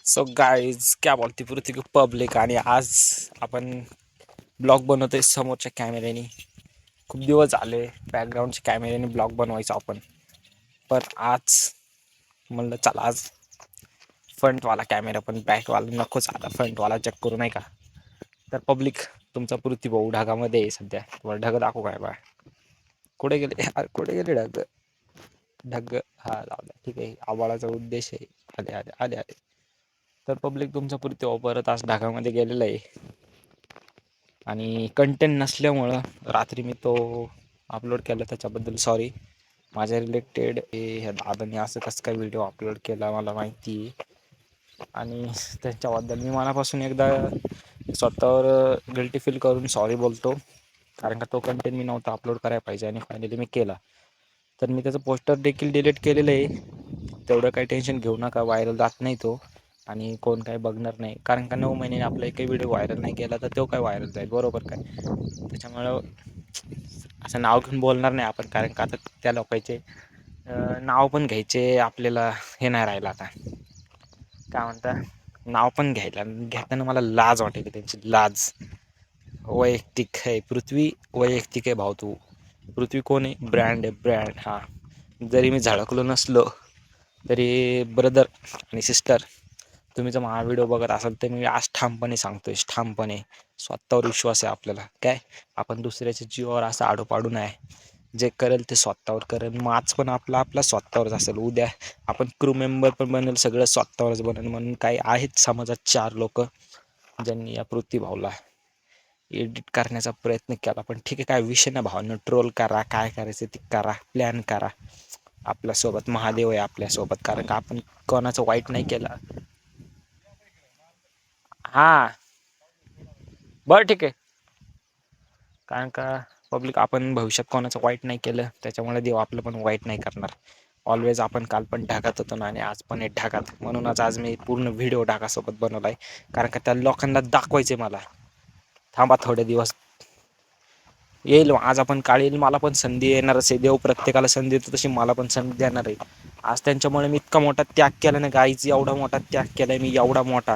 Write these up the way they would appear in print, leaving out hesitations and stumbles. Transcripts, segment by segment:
So guys क्या बोलती पृथ्वी की पब्लिक. आणि आज आपण ब्लॉग बनवतोय समोरच्या कॅमेऱ्याने. खूप दिवस झाले बॅकग्राऊंडच्या कॅमेऱ्याने ब्लॉग बनवायचो आपण, पण आज म्हणलं चला आज फ्रंटवाला कॅमेरा पण बॅकवाला नकोच, आता फ्रंटवाला चेक करू नाही का. तर पब्लिक तुमचा पृथ्वी भाऊ ढगामध्ये आहे सध्या. तुम्हाला ढग दाखवू काय बा, कुठे गेले कुठे गेले ढग. ढग हा लावला ठीक आहे, आवाळाचा उद्देश आहे. आले आले आले आले. तर पब्लिक तुमचा पृथ्वी परत आज ढगामध्ये गेलेला आहे आणि कंटेंट नसल्यामुळं रात्री मी तो अपलोड केला, त्याच्याबद्दल सॉरी. माझ्या रिलेटेड ह्या दादाने असं कसं काय व्हिडिओ अपलोड केला मला माहिती आहे, आणि त्याच्याबद्दल मी मनापासून एकदा स्वतःवर गिल्टी फील करून सॉरी बोलतो. कारण का तो कंटेंट मी नव्हता अपलोड करायला पाहिजे आणि फायनली मी केला. तर मी त्याचं पोस्टर देखील डिलीट केलेलं आहे. तेवढं काही टेन्शन घेऊ नका, व्हायरल जात नाही तो आणि कोण काय बघणार नाही. कारण का 9 महिन्याने आपला एकही व्हिडिओ व्हायरल नाही गेला तर तो काय व्हायरल जाईल, बरोबर काय. त्याच्यामुळं असं नाव घेऊन बोलणार नाही आपण, कारण का आता त्या लोकांचे नाव पण घ्यायचे आपल्याला हे नाही राहिलं. आता काय म्हणता, नाव पण घेताना मला लाज वाटते, त्यांची लाज. वैयक्तिक आहे पृथ्वी, वैयक्तिक आहे भाऊ. तू पृथ्वी कोण आहे, ब्रँड आहे ब्रँड. हा जरी मी झळकलो नसलो तरी ब्रदर आणि सिस्टर, तुम्ही जर माझा व्हिडिओ बघत असाल तर मी आज ठामपणे सांगतोय, ठामपणे स्वतःवर विश्वास आहे आपल्याला. काय आपण दुसऱ्याच्या जीवावर असं आडोपाडू नाही. जे करेल ते स्वतःवर करेल, माच पण आपला आपला स्वतःवरच असेल. उद्या आपण क्रू मेंबर पण बनेल, सगळं स्वतःवरच बनेल. म्हणून काही आहेत समाजात 4 लोक ज्यांनी या पृथ्वी भाऊला एडिट करण्याचा प्रयत्न केला. पण ठीक आहे, काय विषय ना भावांनो, ट्रोल करा, काय करायचं ते करा, प्लॅन करा. आपल्यासोबत महादेव आहे आपल्यासोबत, कारण का आपण कोणाचं वाईट नाही केलं. हा बरं ठीक आहे, कारण का पब्लिक आपण भविष्यात कोणाचं वाईट नाही केलं, त्याच्यामुळे देव आपलं पण वाईट नाही करणार. ऑलवेज आपण काल पण ढगात होतो ना, आणि आज पण आहे ढगात. म्हणूनच आज मी पूर्ण व्हिडिओ ढगासोबत बनवला आहे, कारण का त्या लोकांना दाखवायचे मला. थांबा थोडे दिवस, येईल आज आपण काळ येईल, मला पण संधी येणारच आहे. देव प्रत्येकाला संधी देतो, तशी मला पण संधी देणार आहे. आज त्यांच्यामुळे मी इतका मोठा त्याग केला ना गाईज, एवढा मोठा त्याग केलाय मी, एवढा मोठा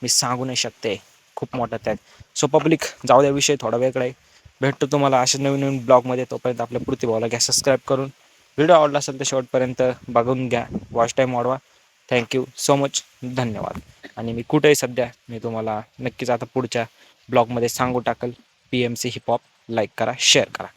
मी सांगू नाही शकते. खूप मोठा त्याग. सो पब्लिक जाऊ द्या, विषय थोडा वेगळा आहे. भेटतो तुम्हाला अशा नवीन नवीन ब्लॉगमध्ये. तोपर्यंत आपल्या पृथ्वी भाऊला घ्या सबस्क्राईब करून. व्हिडिओ आवडला असेल तर शेवटपर्यंत बघून घ्या, वॉच टाईम वाढवा. थँक्यू सो मच, धन्यवाद. आणि मी कुठेही सध्या मी तुम्हाला नक्कीच आता पुढच्या ब्लॉगमध्ये सांगू टाकल. PMC हिपहॉप लाईक करा, शेअर करा.